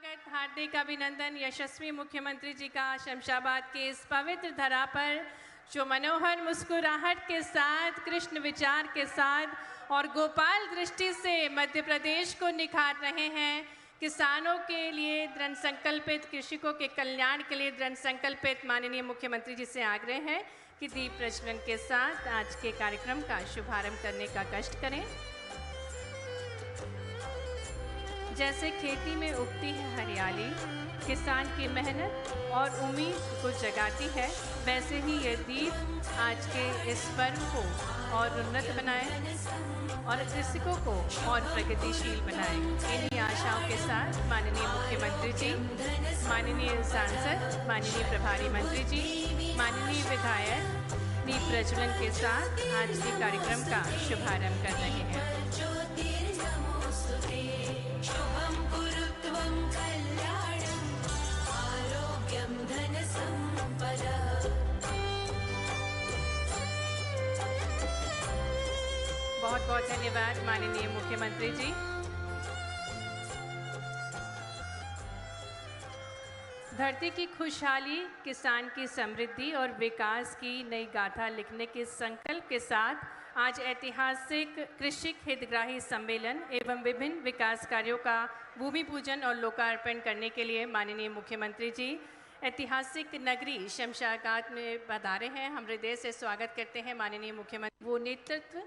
स्वागत, हार्दिक अभिनंदन यशस्वी मुख्यमंत्री जी का शमशाबाद के इस पवित्र धरा पर जो मनोहर मुस्कुराहट के साथ, कृष्ण विचार के साथ और गोपाल दृष्टि से मध्य प्रदेश को निखार रहे हैं। किसानों के लिए दृढ़ संकल्पित, कृषकों के कल्याण के लिए दृढ़ संकल्पित माननीय मुख्यमंत्री जी से आग्रह है कि दीप प्रज्वलन के साथ आज के कार्यक्रम का शुभारंभ करने का कष्ट करें। जैसे खेती में उगती है हरियाली, किसान की मेहनत और उम्मीद को जगाती है, वैसे ही ये दीप आज के इस पर्व को और उन्नत बनाए और कृषकों को और प्रगतिशील बनाए। इन्हीं आशाओं के साथ माननीय मुख्यमंत्री जी, माननीय सांसद, माननीय प्रभारी मंत्री जी, माननीय विधायक दीप प्रज्वलन के साथ आज के कार्यक्रम का शुभारंभ कर रहे हैं। बहुत बहुत धन्यवाद माननीय मुख्यमंत्री जी। धरती की खुशहाली, किसान की समृद्धि और विकास की नई गाथा लिखने के संकल्प के साथ आज ऐतिहासिक कृषक हितग्राही सम्मेलन एवं विभिन्न विकास कार्यों का भूमि पूजन और लोकार्पण करने के लिए माननीय मुख्यमंत्री जी ऐतिहासिक नगरी शमशाबाद में पधारे हैं। हम हृदय से स्वागत करते हैं माननीय मुख्यमंत्री। वो नेतृत्व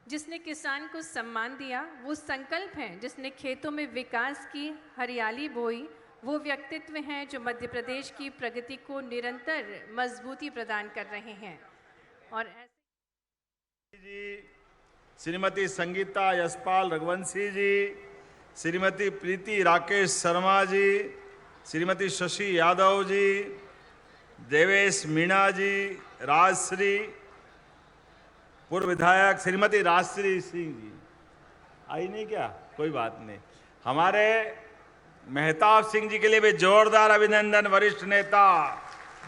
जिसने किसान को सम्मान दिया, वो संकल्प हैं जिसने खेतों में विकास की हरियाली बोई, वो व्यक्तित्व हैं जो मध्य प्रदेश की प्रगति को निरंतर मजबूती प्रदान कर रहे हैं। और जी, श्रीमती संगीता यशपाल रघुवंशी जी, श्रीमती प्रीति राकेश शर्मा जी, श्रीमती शशि यादव जी, देवेश मीणा जी, राजश्री, पूर्व विधायक श्रीमती राजश्री सिंह जी आई नहीं क्या, कोई बात नहीं। हमारे मेहताब सिंह जी के लिए भी जोरदार अभिनंदन। वरिष्ठ नेता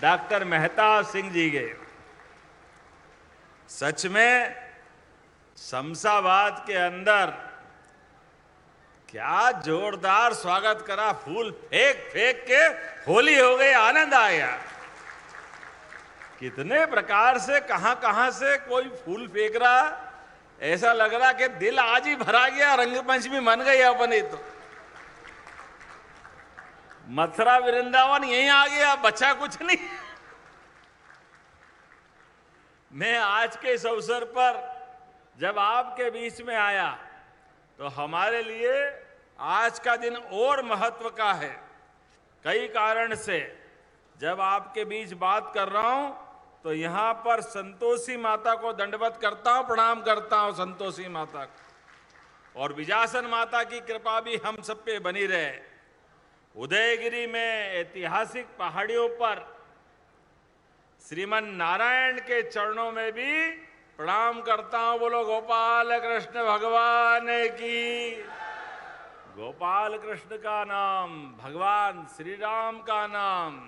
डॉक्टर मेहताब सिंह जी के सच में शमशाबाद के अंदर क्या जोरदार स्वागत करा, फूल फेंक फेंक के होली हो गई, आनंद आया। कितने प्रकार से कहां से कोई फूल फेंक रहा, ऐसा लग रहा कि दिल आज ही भरा गया, रंगपंचमी मन गई अपनी। तो मथुरा वृंदावन यहीं आ गया, बचा कुछ नहीं। मैं आज के इस अवसर पर जब आपके बीच में आया तो हमारे लिए आज का दिन और महत्व का है। कई कारण से जब आपके बीच बात कर रहा हूं तो यहां पर संतोषी माता को दंडवत करता हूं, प्रणाम करता हूं संतोषी माता को, और विजासन माता की कृपा भी हम सब पे बनी रहे। उदयगिरी में ऐतिहासिक पहाड़ियों पर श्रीमन नारायण के चरणों में भी प्रणाम करता हूं। बोलो गोपाल कृष्ण भगवान की। गोपाल कृष्ण का नाम, भगवान श्री राम का नाम,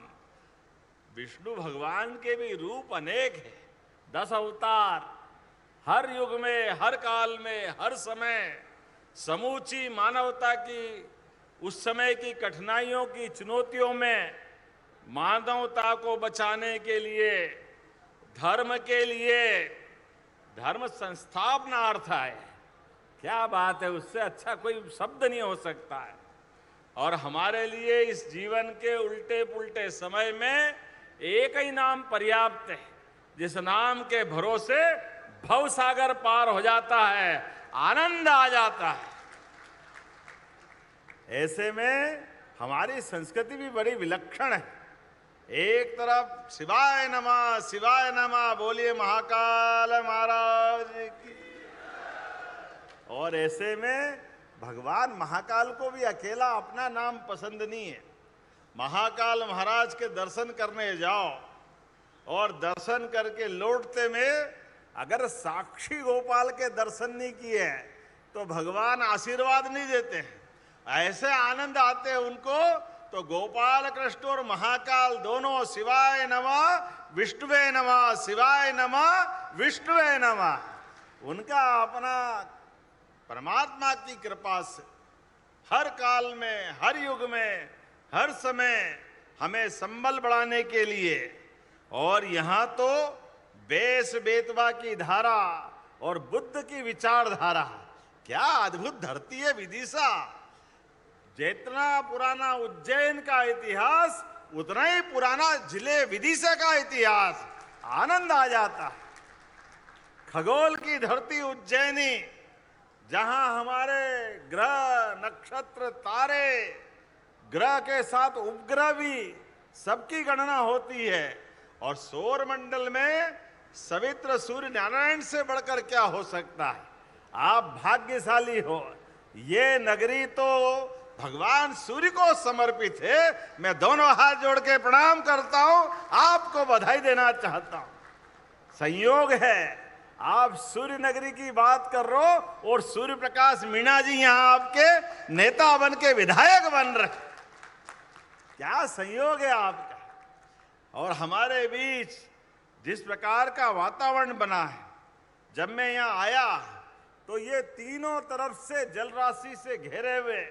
विष्णु भगवान के भी रूप अनेक है, 10 अवतार, हर युग में, हर काल में, हर समय समूची मानवता की उस समय की कठिनाइयों की चुनौतियों में मानवता को बचाने के लिए, धर्म के लिए, धर्म संस्थापनार्थ है। क्या बात है, उससे अच्छा कोई शब्द नहीं हो सकता है। और हमारे लिए इस जीवन के उल्टे पुल्टे समय में एक ही नाम पर्याप्त है, जिस नाम के भरोसे भवसागर पार हो जाता है, आनंद आ जाता है। ऐसे में हमारी संस्कृति भी बड़ी विलक्षण है। एक तरफ शिवाय नमः बोलिए महाकाल महाराज की। और ऐसे में भगवान महाकाल को भी अकेला अपना नाम पसंद नहीं है। महाकाल महाराज के दर्शन करने जाओ और दर्शन करके लौटते में अगर साक्षी गोपाल के दर्शन नहीं किए हैं तो भगवान आशीर्वाद नहीं देते हैं। ऐसे आनंद आते हैं उनको। तो गोपाल कृष्ण और महाकाल दोनों शिवाय नमः विष्णुवे नमः, शिवाय नमः विष्णुवे नमः, उनका अपना परमात्मा की कृपा से हर काल में, हर युग में, हर समय हमें संबल बढ़ाने के लिए। और यहां तो बेस बेतवा की धारा और बुद्ध की विचारधारा, क्या अद्भुत धरती है विदिशा। जितना पुराना उज्जैन का इतिहास उतना ही पुराना जिले विदिशा का इतिहास। आनंद आ जाता है। खगोल की धरती उज्जैनी, जहां हमारे ग्रह, नक्षत्र, तारे, ग्रह के साथ उपग्रह भी सबकी गणना होती है। और सौर मंडल में सवित्र सूर्य नारायण से बढ़कर क्या हो सकता है। आप भाग्यशाली हो। ये नगरी तो भगवान सूर्य को समर्पित है। मैं दोनों हाथ जोड़ के प्रणाम करता हूं, आपको बधाई देना चाहता हूं। संयोग है आप सूर्य नगरी की बात कर रहे हो और सूर्य प्रकाश मीणा जी यहां आपके नेता बन के विधायक बन रहे। क्या संयोग है आपका। और हमारे बीच जिस प्रकार का वातावरण बना है, जब मैं यहां आया तो ये तीनों तरफ से जल राशि से घेरे हुए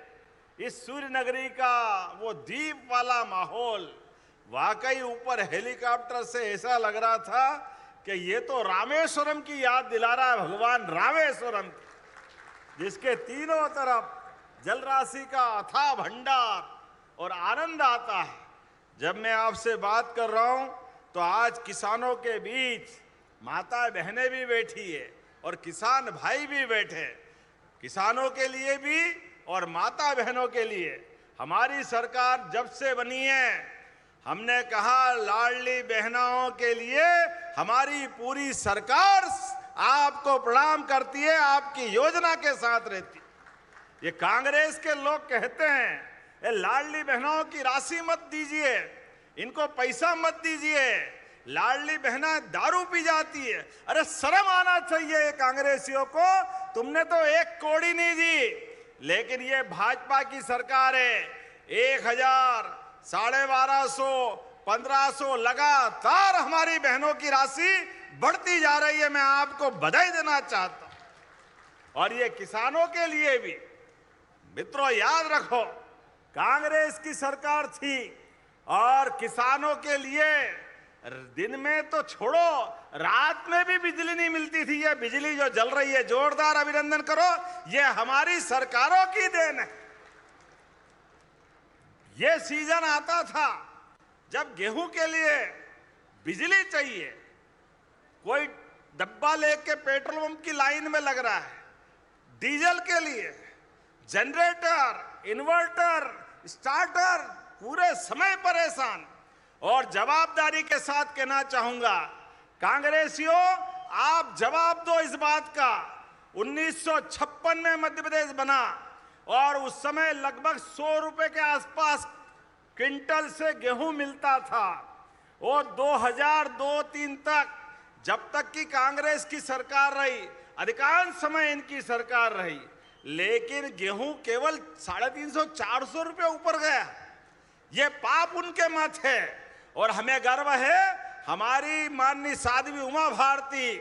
इस सूर्य नगरी का वो द्वीप वाला माहौल, वाकई ऊपर हेलीकॉप्टर से ऐसा लग रहा था कि ये तो रामेश्वरम की याद दिला रहा है। भगवान रामेश्वरम, जिसके तीनों तरफ जल राशि का अथाह भंडार और आनंद आता है। जब मैं आपसे बात कर रहा हूं तो आज किसानों के बीच माता बहनें भी बैठी है और किसान भाई भी बैठे। किसानों के लिए भी और माता बहनों के लिए हमारी सरकार जब से बनी है, हमने कहा लाडली बहनाओं के लिए हमारी पूरी सरकार आपको प्रणाम करती है, आपकी योजना के साथ रहती। ये कांग्रेस के लोग कहते हैं ये लाडली बहनों की राशि मत दीजिए, इनको पैसा मत दीजिए, लाडली बहना दारू पी जाती है। अरे शर्म आना चाहिए कांग्रेसियों को। तुमने तो 1 कौड़ी नहीं दी, लेकिन ये भाजपा की सरकार है। 1000, 1250, 1500 लगातार हमारी बहनों की राशि बढ़ती जा रही है। मैं आपको बधाई देना चाहता हूं। और ये किसानों के लिए भी मित्रों याद रखो, कांग्रेस की सरकार थी और किसानों के लिए दिन में तो छोड़ो, रात में भी बिजली नहीं मिलती थी। ये बिजली जो जल रही है, जोरदार अभिनंदन करो, ये हमारी सरकारों की देन है। ये सीजन आता था जब गेहूं के लिए बिजली चाहिए, कोई डब्बा लेके पेट्रोल पंप की लाइन में लग रहा है। डीजल के लिए जनरेटर, इन्वर्टर, स्टार्टर, पूरे समय परेशान। और जवाबदारी के साथ कहना चाहूंगा, कांग्रेसियों आप जवाब दो इस बात का। 1956 में मध्य प्रदेश बना और उस समय लगभग 100 रुपए के आसपास क्विंटल से गेहूं मिलता था। और 2002-03 तक, जब तक कि कांग्रेस की सरकार रही, अधिकांश समय इनकी सरकार रही, लेकिन गेहूं केवल 350-400 रुपए ऊपर गया। ये पाप उनके मत है। और हमें गर्व है हमारी माननीय साध्वी उमा भारती,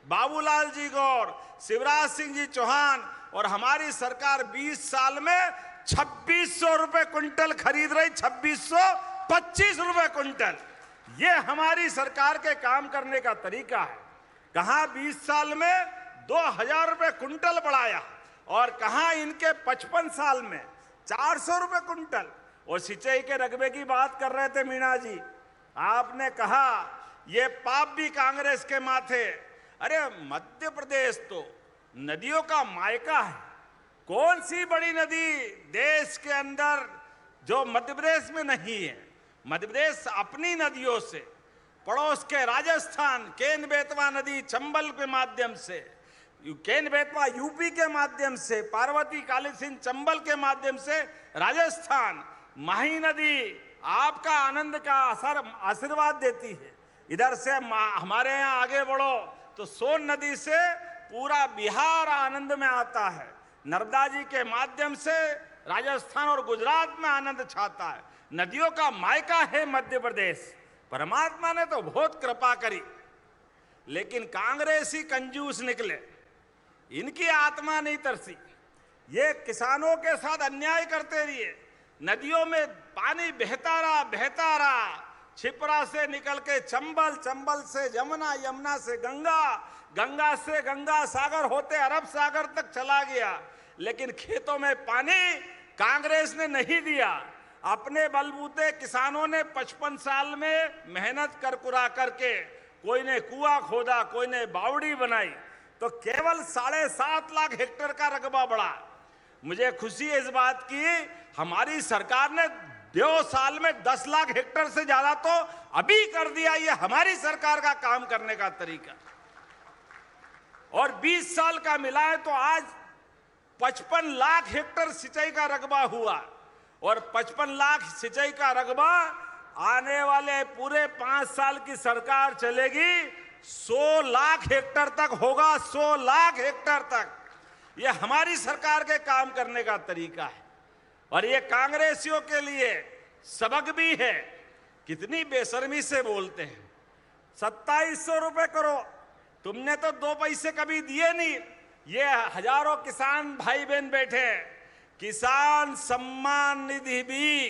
बाबूलाल जी गौर, शिवराज सिंह जी चौहान और हमारी सरकार 20 साल में 2600 रुपए क्विंटल खरीद रही। 2625 रुपए क्विंटल। ये हमारी सरकार के काम करने का तरीका है। कहां 20 साल में 2000 रुपए क्विंटल बढ़ाया और कहां इनके 55 साल में 400 रुपए क्विंटल। और सिंचाई के रकबे की बात कर रहे थे मीणा जी, आपने कहा ये पाप भी कांग्रेस के माथे। अरे मध्य प्रदेश तो नदियों का मायका है। कौन सी बड़ी नदी देश के अंदर जो मध्य प्रदेश में नहीं है। मध्य प्रदेश अपनी नदियों से, पड़ोस के राजस्थान केन बेतवा नदी चंबल के माध्यम से, केन बेतवा यूपी के माध्यम से, पार्वती काली सिंह चंबल के माध्यम से राजस्थान, माही नदी आपका आनंद का आशीर्वाद देती है। इधर से हमारे यहाँ आगे बढ़ो तो सोन नदी से पूरा बिहार आनंद में आता है। नर्मदा जी के माध्यम से राजस्थान और गुजरात में आनंद छाता है। नदियों का मायका है मध्य प्रदेश। परमात्मा ने तो बहुत कृपा करी, लेकिन कांग्रेसी कंजूस निकले, इनकी आत्मा नहीं तरसी। ये किसानों के साथ अन्याय करते रहिए। नदियों में पानी बहता रहा, छिपरा से निकल के चंबल, चंबल से यमुना, यमुना से गंगा, गंगा से गंगा सागर होते अरब सागर तक चला गया। लेकिन खेतों में पानी कांग्रेस ने नहीं दिया। अपने बलबूते किसानों ने 55 साल में मेहनत कर कुरा करके, कोई ने कुआं खोदा, कोई ने बावड़ी बनाई, तो केवल 7.5 लाख हेक्टेयर का रकबा बढ़ा। मुझे खुशी है इस बात की, हमारी सरकार ने 2 साल में 10 लाख हेक्टेयर से ज्यादा तो अभी कर दिया। ये हमारी सरकार का काम करने का तरीका। और 20 साल का मिला है तो आज 55 लाख हेक्टेयर सिंचाई का रकबा हुआ। और 55 लाख सिंचाई का रकबा आने वाले पूरे 5 साल की सरकार चलेगी 100 लाख हेक्टेयर तक होगा। 100 लाख हेक्टेयर तक। ये हमारी सरकार के काम करने का तरीका है। और ये कांग्रेसियों के लिए सबक भी है। कितनी बेशर्मी से बोलते हैं। 2700 रुपए करो, तुमने तो 2 पैसे कभी दिए नहीं। ये हजारों किसान भाई बहन बैठे हैं। किसान सम्मान निधि भी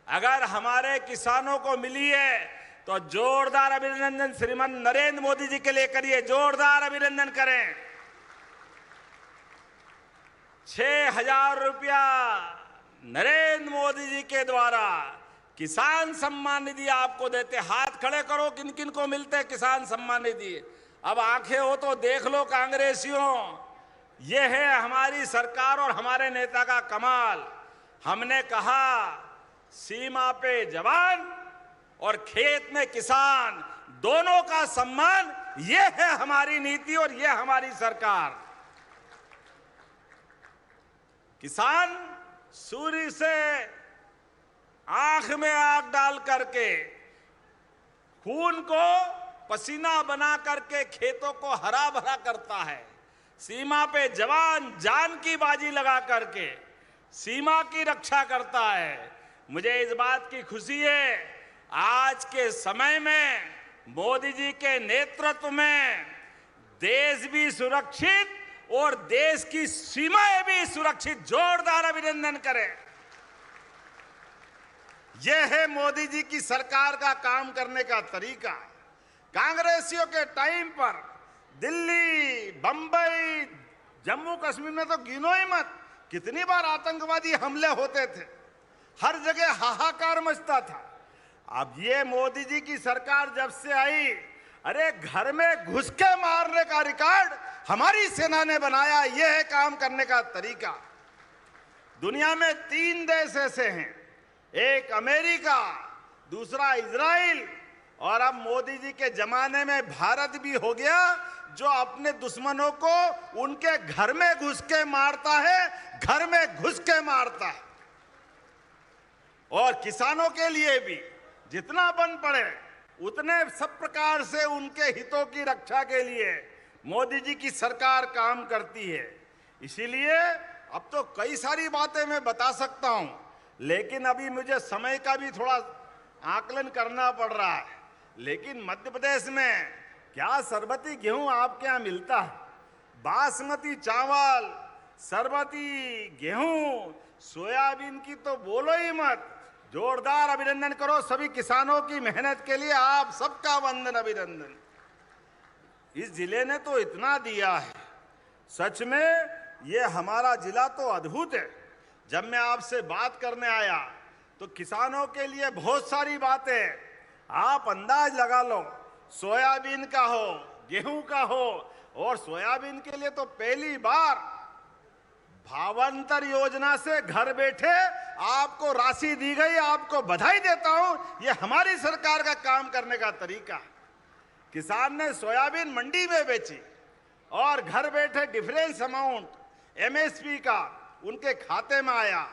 अगर हमारे किसानों को मिली है तो जोरदार अभिनंदन श्रीमान नरेंद्र मोदी जी के लिए करिए, जोरदार अभिनंदन करें। 6,000 रुपया नरेंद्र मोदी जी के द्वारा किसान सम्मान निधि आपको देते। हाथ खड़े करो, किन किन को मिलते किसान सम्मान निधि। अब आंखें हो तो देख लो कांग्रेसियों, ये है हमारी सरकार और हमारे नेता का कमाल। हमने कहा सीमा पे जवान और खेत में किसान, दोनों का सम्मान, ये है हमारी नीति और ये हमारी सरकार। किसान सूर्य से आंख में आग डाल करके, खून को पसीना बना करके खेतों को हरा भरा करता है। सीमा पे जवान जान की बाजी लगा करके सीमा की रक्षा करता है। मुझे इस बात की खुशी है, आज के समय में मोदी जी के नेतृत्व में देश भी सुरक्षित और देश की सीमाएं भी सुरक्षित। जोरदार अभिनंदन करें। यह है मोदी जी की सरकार का काम करने का तरीका। कांग्रेसियों के टाइम पर दिल्ली, बंबई, जम्मू कश्मीर में तो गिनो ही मत, कितनी बार आतंकवादी हमले होते थे। हर जगह हाहाकार मचता था। अब ये मोदी जी की सरकार जब से आई, अरे घर में घुस के मारने का रिकॉर्ड हमारी सेना ने बनाया। यह है काम करने का तरीका। दुनिया में 3 देश ऐसे हैं, एक अमेरिका, दूसरा इजराइल और अब मोदी जी के जमाने में भारत भी हो गया, जो अपने दुश्मनों को उनके घर में घुस के मारता है, घर में घुस के मारता है। और किसानों के लिए भी जितना बन पड़े उतने सब प्रकार से उनके हितों की रक्षा के लिए मोदी जी की सरकार काम करती है। इसीलिए अब तो कई सारी बातें मैं बता सकता हूं, लेकिन अभी मुझे समय का भी थोड़ा आकलन करना पड़ रहा है। लेकिन मध्य प्रदेश में क्या सरबती गेहूं आपके यहाँ मिलता है? बासमती चावल, सरबती गेहूं, सोयाबीन की तो बोलो ही मत। जोरदार अभिनंदन करो सभी किसानों की मेहनत के लिए। आप सबका वंदन, अभिनंदन। इस जिले ने तो इतना दिया है, सच में ये हमारा जिला तो अद्भुत है। जब मैं आपसे बात करने आया तो किसानों के लिए बहुत सारी बातें आप अंदाज लगा लो। सोयाबीन का हो, गेहूं का हो, और सोयाबीन के लिए तो पहली बार भावांतर योजना से घर बैठे आपको राशि दी गई। आपको बधाई देता हूं। यह हमारी सरकार का काम करने का तरीका है। किसान ने सोयाबीन मंडी में बेची और घर बैठे डिफरेंस अमाउंट एमएसपी का उनके खाते में आया।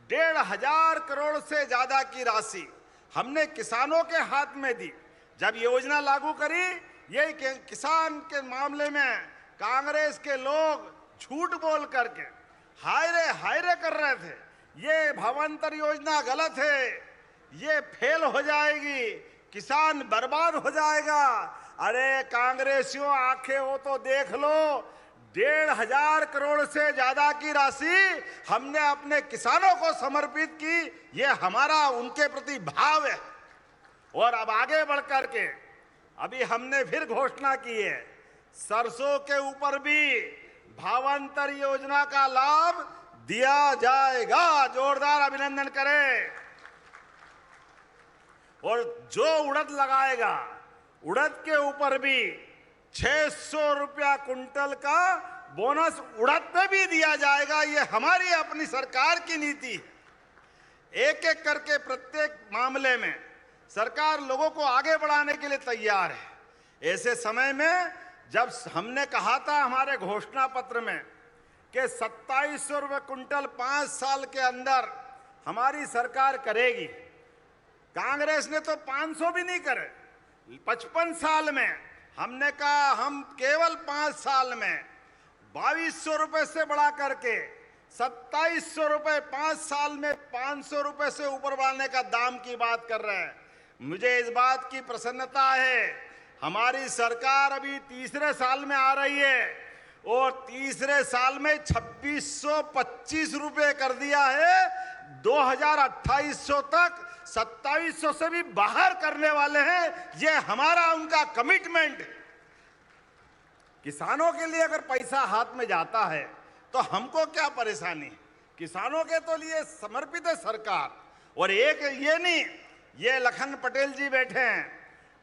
1,500 करोड़ से ज्यादा की राशि हमने किसानों के हाथ में दी। जब योजना लागू करी, यही किसान के मामले में कांग्रेस के लोग झूठ बोल करके हाय रे कर रहे थे। ये भावांतर योजना गलत है, ये फेल हो जाएगी, किसान बर्बाद हो जाएगा। अरे कांग्रेसियों, आंखें हो तो देख लो, 1,500 करोड़ से ज्यादा की राशि हमने अपने किसानों को समर्पित की। ये हमारा उनके प्रति भाव है। और अब आगे बढ़कर के अभी हमने फिर घोषणा की है, सरसों के ऊपर भी भावांतर योजना का लाभ दिया जाएगा। जोरदार अभिनंदन करें। और जो उड़द लगाएगा, उड़द के ऊपर भी 600 रुपया कुंटल का बोनस उड़द पे भी दिया जाएगा। ये हमारी अपनी सरकार की नीति है। एक एक करके प्रत्येक मामले में सरकार लोगों को आगे बढ़ाने के लिए तैयार है। ऐसे समय में जब हमने कहा था हमारे घोषणा पत्र में कि 2700 रुपये कुंटल 5 साल के अंदर हमारी सरकार करेगी, कांग्रेस ने तो 500 भी नहीं करे। 55 साल में हमने कहा हम केवल 5 साल में 2200 रुपये से बढ़ा करके 2700 रुपये 5 साल में 500 रुपये से ऊपर बढ़ाने का दाम की बात कर रहे हैं। मुझे इस बात की प्रसन्नता है, हमारी सरकार अभी तीसरे साल में आ रही है और तीसरे साल में 2625 रुपये कर दिया है। 2028 तक 2700 से भी बाहर करने वाले हैं। ये हमारा उनका कमिटमेंट है। किसानों के लिए अगर पैसा हाथ में जाता है तो हमको क्या परेशानी? किसानों के तो लिए समर्पित है सरकार। और एक ये नहीं, ये लखन पटेल जी बैठे हैं,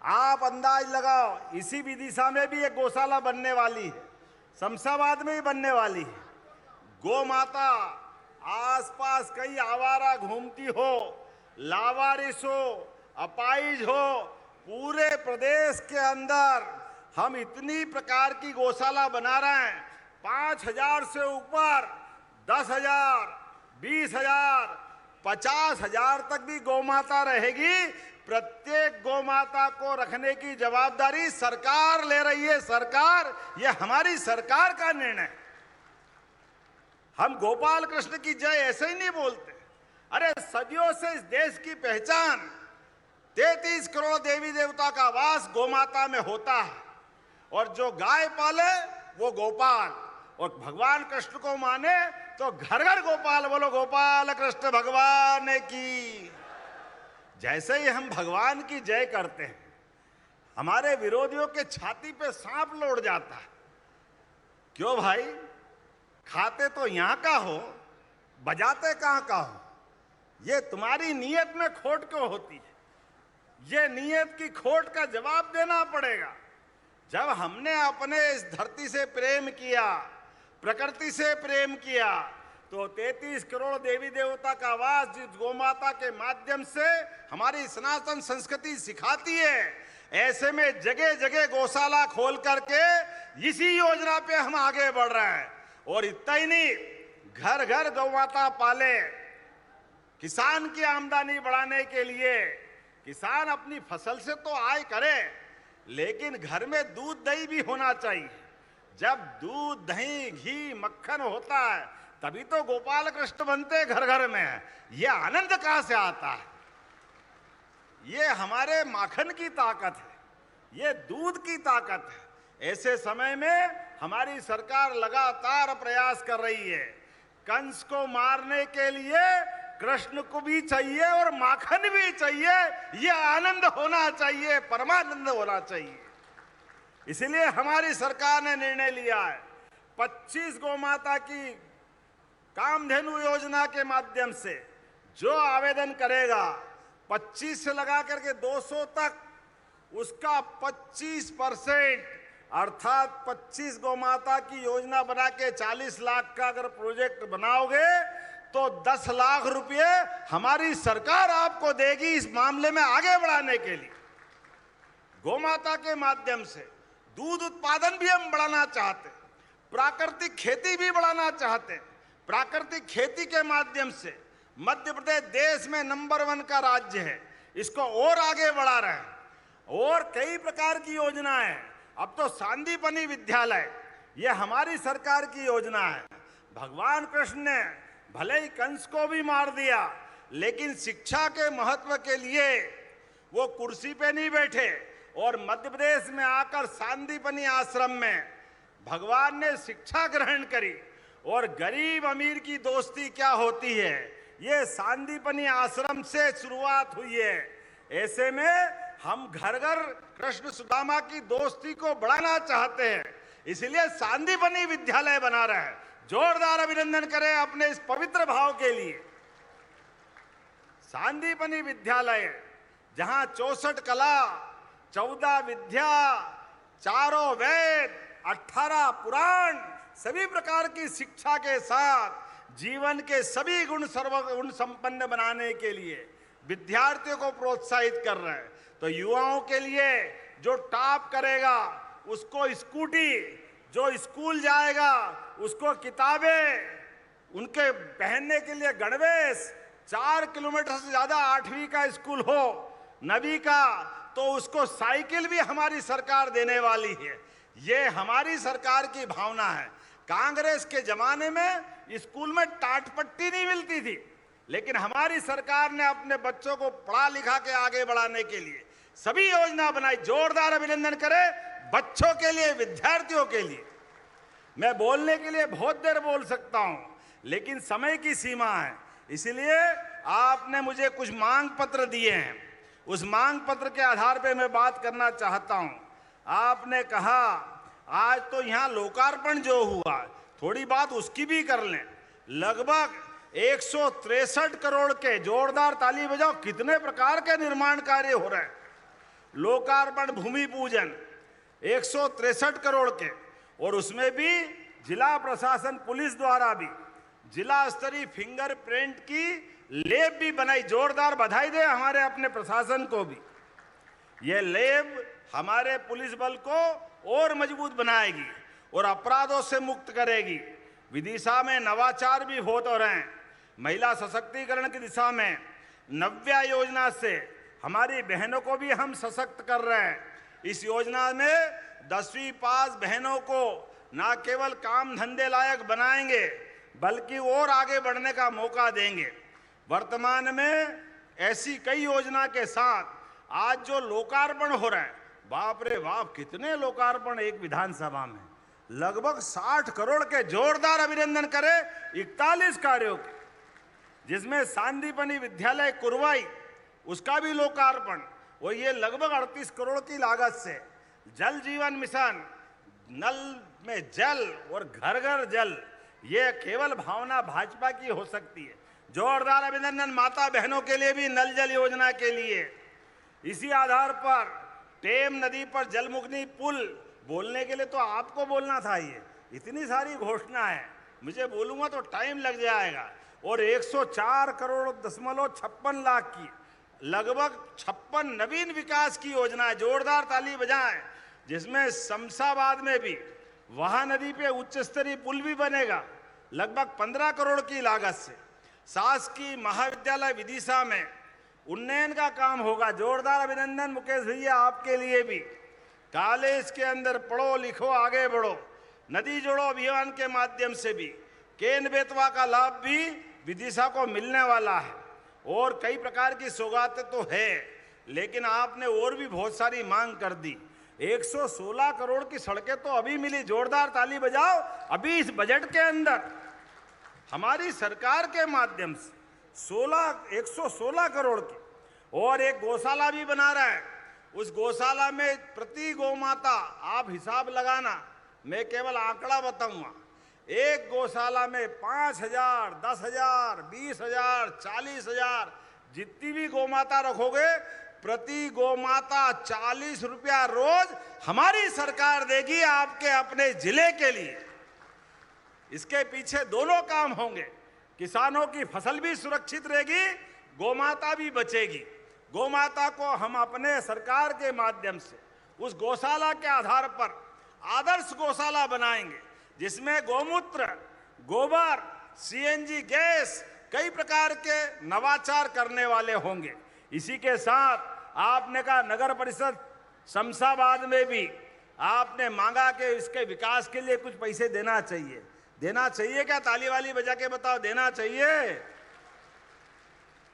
आप अंदाज लगाओ, इसी विदिशा में भी एक गौशाला बनने वाली है, शमशाबाद में ही बनने वाली है। गौ माता आसपास कई आवारा घूमती हो, लावारिस हो, अपाइज हो, पूरे प्रदेश के अंदर हम इतनी प्रकार की गौशाला बना रहे हैं। 5,000 से ऊपर 10,000, 20,000, 50,000 तक भी गौमाता रहेगी। प्रत्येक गौमाता को रखने की जवाबदारी सरकार ले रही है। सरकार, ये हमारी सरकार का निर्णय है। हम गोपाल कृष्ण की जय ऐसे ही नहीं बोलते। अरे सदियों से इस देश की पहचान 33 करोड़ देवी देवता का वास गौमाता में होता है। और जो गाय पाले वो गोपाल, और भगवान कृष्ण को माने तो घर घर गोपाल। बोलो गोपाल कृष्ण भगवान की। जैसे ही हम भगवान की जय करते हैं, हमारे विरोधियों के छाती पे सांप लौट जाता है। क्यों भाई? खाते तो यहां का हो, बजाते कहां का हो। ये तुम्हारी नीयत में खोट क्यों होती है? ये नीयत की खोट का जवाब देना पड़ेगा। जब हमने अपने इस धरती से प्रेम किया, प्रकृति से प्रेम किया, तो 33 करोड़ देवी देवता का वास जिस गोमाता के माध्यम से हमारी सनातन संस्कृति सिखाती है, ऐसे में जगह जगह गौशाला खोल करके इसी योजना पे हम आगे बढ़ रहे हैं। और इतना ही नहीं, घर घर गौमाता पाले। किसान की आमदनी बढ़ाने के लिए किसान अपनी फसल से तो आय करे, लेकिन घर में दूध दही भी होना चाहिए। जब दूध दही घी मक्खन होता है तभी तो गोपाल कृष्ण बनते घर घर में। ये आनंद कहां से आता है? ये हमारे माखन की ताकत है, ये दूध की ताकत है। ऐसे समय में हमारी सरकार लगातार प्रयास कर रही है। कंस को मारने के लिए कृष्ण को भी चाहिए और माखन भी चाहिए। ये आनंद होना चाहिए, परमानंद होना चाहिए। इसलिए हमारी सरकार ने निर्णय लिया है 25 गौमाता की कामधेनु योजना के माध्यम से जो आवेदन करेगा 25 से लगा करके 200 तक, उसका 25% अर्थात 25 गौमाता की योजना बना के 40 लाख का अगर प्रोजेक्ट बनाओगे तो 10 लाख रुपए हमारी सरकार आपको देगी इस मामले में आगे बढ़ाने के लिए। गौमाता के माध्यम से दूध उत्पादन भी हम बढ़ाना चाहते, प्राकृतिक खेती भी बढ़ाना चाहते। प्राकृतिक खेती के माध्यम से मध्य प्रदेश देश में नंबर 1 का राज्य है, इसको और आगे बढ़ा रहे हैं। और कई प्रकार की योजनाएं, अब तो सांदीपनी विद्यालय, ये हमारी सरकार की योजना है। भगवान कृष्ण ने भले ही कंस को भी मार दिया, लेकिन शिक्षा के महत्व के लिए वो कुर्सी पे नहीं बैठे और मध्य प्रदेश में आकर सांदीपनी आश्रम में भगवान ने शिक्षा ग्रहण करी और गरीब अमीर की दोस्ती क्या होती है, ये सांदीपनी आश्रम से शुरुआत हुई है। ऐसे में हम घर घर कृष्ण सुदामा की दोस्ती को बढ़ाना चाहते हैं, इसलिए सांदीपनी विद्यालय बना रहे हैं। जोरदार अभिनंदन करें अपने इस पवित्र भाव के लिए। सांदीपनी विद्यालय जहां 64 कला, 14 विद्या, 4 वेद, 18 पुराण, सभी प्रकार की शिक्षा के साथ जीवन के सभी गुण सर्वगुण संपन्न बनाने के लिए विद्यार्थियों को प्रोत्साहित कर रहे हैं। तो युवाओं के लिए जो टॉप करेगा उसको स्कूटी, जो स्कूल जाएगा उसको किताबें, उनके पहनने के लिए गणवेश, 4 किलोमीटर से ज्यादा 8वीं का स्कूल हो, 9वीं का, तो उसको साइकिल भी हमारी सरकार देने वाली है। ये हमारी सरकार की भावना है। कांग्रेस के जमाने में स्कूल में टाट पट्टी नहीं मिलती थी, लेकिन हमारी सरकार ने अपने बच्चों को पढ़ा लिखा के आगे बढ़ाने के लिए सभी योजना बनाई। जोरदार अभिनंदन करें बच्चों के लिए, विद्यार्थियों के लिए। मैं बोलने के लिए बहुत देर बोल सकता हूं, लेकिन समय की सीमा है, इसलिए आपने मुझे कुछ मांग पत्र दिए हैं। उस मांग पत्र के आधार पर मैं बात करना चाहता हूं। आपने कहा आज तो यहां लोकार्पण जो हुआ, थोड़ी बात उसकी भी कर लें। लगभग 163 करोड़ के, जोरदार ताली बजाओ, कितने प्रकार के निर्माण कार्य हो रहे हैं। लोकार्पण, भूमि पूजन 163 करोड़ के, और उसमें भी जिला प्रशासन पुलिस द्वारा भी जिला स्तरीय फिंगरप्रिंट की लैब भी बनाई। जोरदार बधाई दे हमारे अपने प्रशासन को भी। यह लैब हमारे पुलिस बल को और मजबूत बनाएगी और अपराधों से मुक्त करेगी। विदिशा में नवाचार भी बहुत हो रहे हैं। महिला सशक्तिकरण की दिशा में नव्या योजना से हमारी बहनों को भी हम सशक्त कर रहे हैं। इस योजना में 10वीं पास बहनों को न केवल काम धंधे लायक बनाएंगे, बल्कि और आगे बढ़ने का मौका देंगे। वर्तमान में ऐसी कई योजना के साथ आज जो लोकार्पण हो रहा है, बाप रे बाप, कितने लोकार्पण एक विधानसभा में, लगभग 60 करोड़ के। जोरदार अभिनंदन करें 41 कार्यों के, जिसमें सांदीपनी विद्यालय कुरवाई, उसका भी लोकार्पण, और ये लगभग 38 करोड़ की लागत से। जल जीवन मिशन, नल में जल और घर घर जल, ये केवल भावना भाजपा की हो सकती है। जोरदार अभिनंदन माता बहनों के लिए भी नल जल योजना के लिए। इसी आधार पर टेम नदी पर जलमुग्नि पुल, बोलने के लिए तो आपको बोलना था। ये इतनी सारी घोषणा है, मुझे बोलूंगा तो टाइम लग जाएगा। और 104 करोड़ 56 लाख की लगभग 56 नवीन विकास की योजना है। जोरदार ताली बजाएं। जिसमें शमशाबाद में भी वहां नदी पे उच्च स्तरीय पुल भी बनेगा, लगभग 15 करोड़ की लागत से। शासकीय महाविद्यालय विदिशा में उन्नयन का काम होगा। जोरदार अभिनंदन मुकेश भैया आपके लिए भी। कॉलेज के अंदर पढ़ो लिखो आगे बढ़ो, नदी जोड़ो अभियान के माध्यम से भी केन बेतवा का लाभ भी विदिशा को मिलने वाला है। और कई प्रकार की सौगातें तो है, लेकिन आपने और भी बहुत सारी मांग कर दी। 116 करोड़ की सड़कें तो अभी मिली। जोरदार ताली बजाओ। अभी इस बजट के अंदर हमारी सरकार के माध्यम से 116 करोड़ की, और एक गौशाला भी बना रहा है। उस गौशाला में प्रति गौमाता, आप हिसाब लगाना, मैं केवल आंकड़ा बताऊंगा, एक गौशाला में 5,000, 10,000, 20,000, 40,000 जितनी भी गौमाता रखोगे, प्रति गौमाता 40 रुपया रोज हमारी सरकार देगी आपके अपने जिले के लिए। इसके पीछे दोनों काम होंगे, किसानों की फसल भी सुरक्षित रहेगी, गौमाता भी बचेगी। गौमाता को हम अपने सरकार के माध्यम से उस गौशाला के आधार पर आदर्श गौशाला बनाएंगे, जिसमें गौमूत्र, गोबर, सीएनजी गैस, कई प्रकार के नवाचार करने वाले होंगे। इसी के साथ आपने कहा नगर परिषद शमशाबाद में भी आपने मांगा कि इसके विकास के लिए कुछ पैसे देना चाहिए। देना चाहिए क्या? ताली वाली बजा के बताओ, देना चाहिए?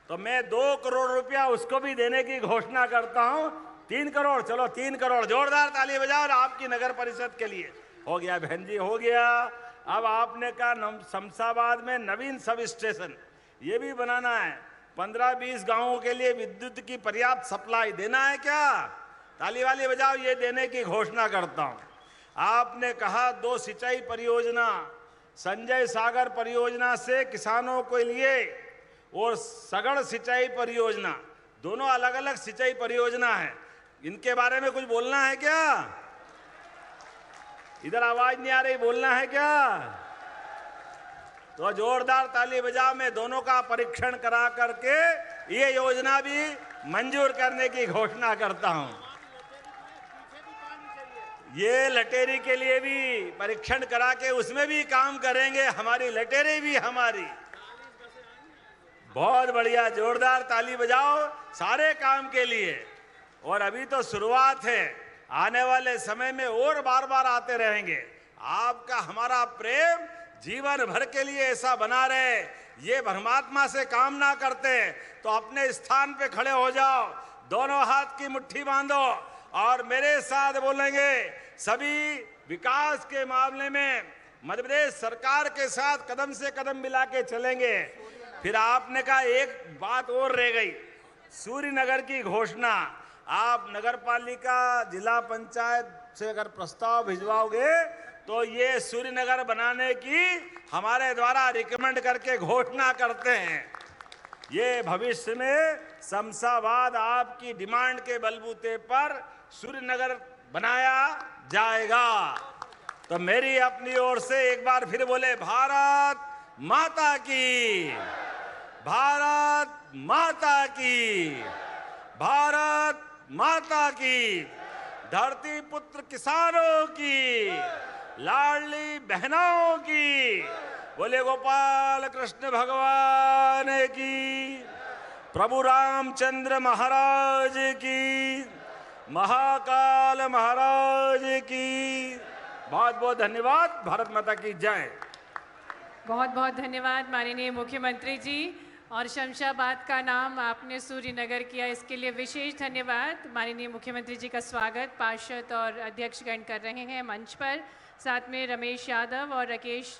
तो मैं 2 करोड़ रुपया उसको भी देने की घोषणा करता हूं। 3 करोड़, चलो 3 करोड़, जोरदार ताली बजाओ और आपकी नगर परिषद के लिए। हो गया बहन जी, हो गया। अब आपने कहा शमशाबाद में नवीन सब स्टेशन ये भी बनाना है। 15-20 गांवों के लिए विद्युत की पर्याप्त सप्लाई देना है क्या? ताली वाली बजाओ, ये देने की घोषणा करता हूं। आपने कहा 2 सिंचाई परियोजना, संजय सागर परियोजना से किसानों के लिए और सगड़ सिंचाई परियोजना, दोनों अलग अलग सिंचाई परियोजना है। इनके बारे में कुछ बोलना है क्या? इधर आवाज नहीं आ रही, बोलना है क्या? तो जोरदार ताली बजाओ। मैं दोनों का परीक्षण करा करके ये योजना भी मंजूर करने की घोषणा करता हूं। ये लटेरी के लिए भी परीक्षण करा के उसमें भी काम करेंगे। हमारी लटेरी भी हमारी। बहुत बढ़िया, जोरदार ताली बजाओ सारे काम के लिए। और अभी तो शुरुआत है, आने वाले समय में और बार बार आते रहेंगे। आपका हमारा प्रेम जीवन भर के लिए ऐसा बना रहे, ये परमात्मा से कामना करते। तो अपने स्थान पे खड़े हो जाओ, दोनों हाथ की मुट्ठी बांधो और मेरे साथ बोलेंगे, सभी विकास के मामले में मध्य प्रदेश सरकार के साथ कदम से कदम मिला के चलेंगे। फिर आपने कहा एक बात और रह गई, सूर्यनगर की घोषणा। आप नगर पालिका जिला पंचायत से अगर प्रस्ताव भिजवाओगे तो ये सूर्यनगर बनाने की हमारे द्वारा रिकमेंड करके घोषणा करते हैं। ये भविष्य में शमशाबाद आपकी डिमांड के बलबूते पर सूर्यनगर बनाया जाएगा। तो मेरी अपनी ओर से एक बार फिर बोले, भारत माता की, भारत माता की, भारत माता की। धरती पुत्र किसानों की, लाडली बहनों की। बोले गोपाल कृष्ण भगवान की, प्रभु रामचंद्र महाराज की, महाकाल महाराज की। बहुत बहुत धन्यवाद। भारत माता की जय। बहुत बहुत धन्यवाद माननीय मुख्यमंत्री जी। और शमशाबाद का नाम आपने सूर्यनगर किया, इसके लिए विशेष धन्यवाद। माननीय मुख्यमंत्री जी का स्वागत पार्षद और अध्यक्षगण कर रहे हैं मंच पर। साथ में रमेश यादव और राकेश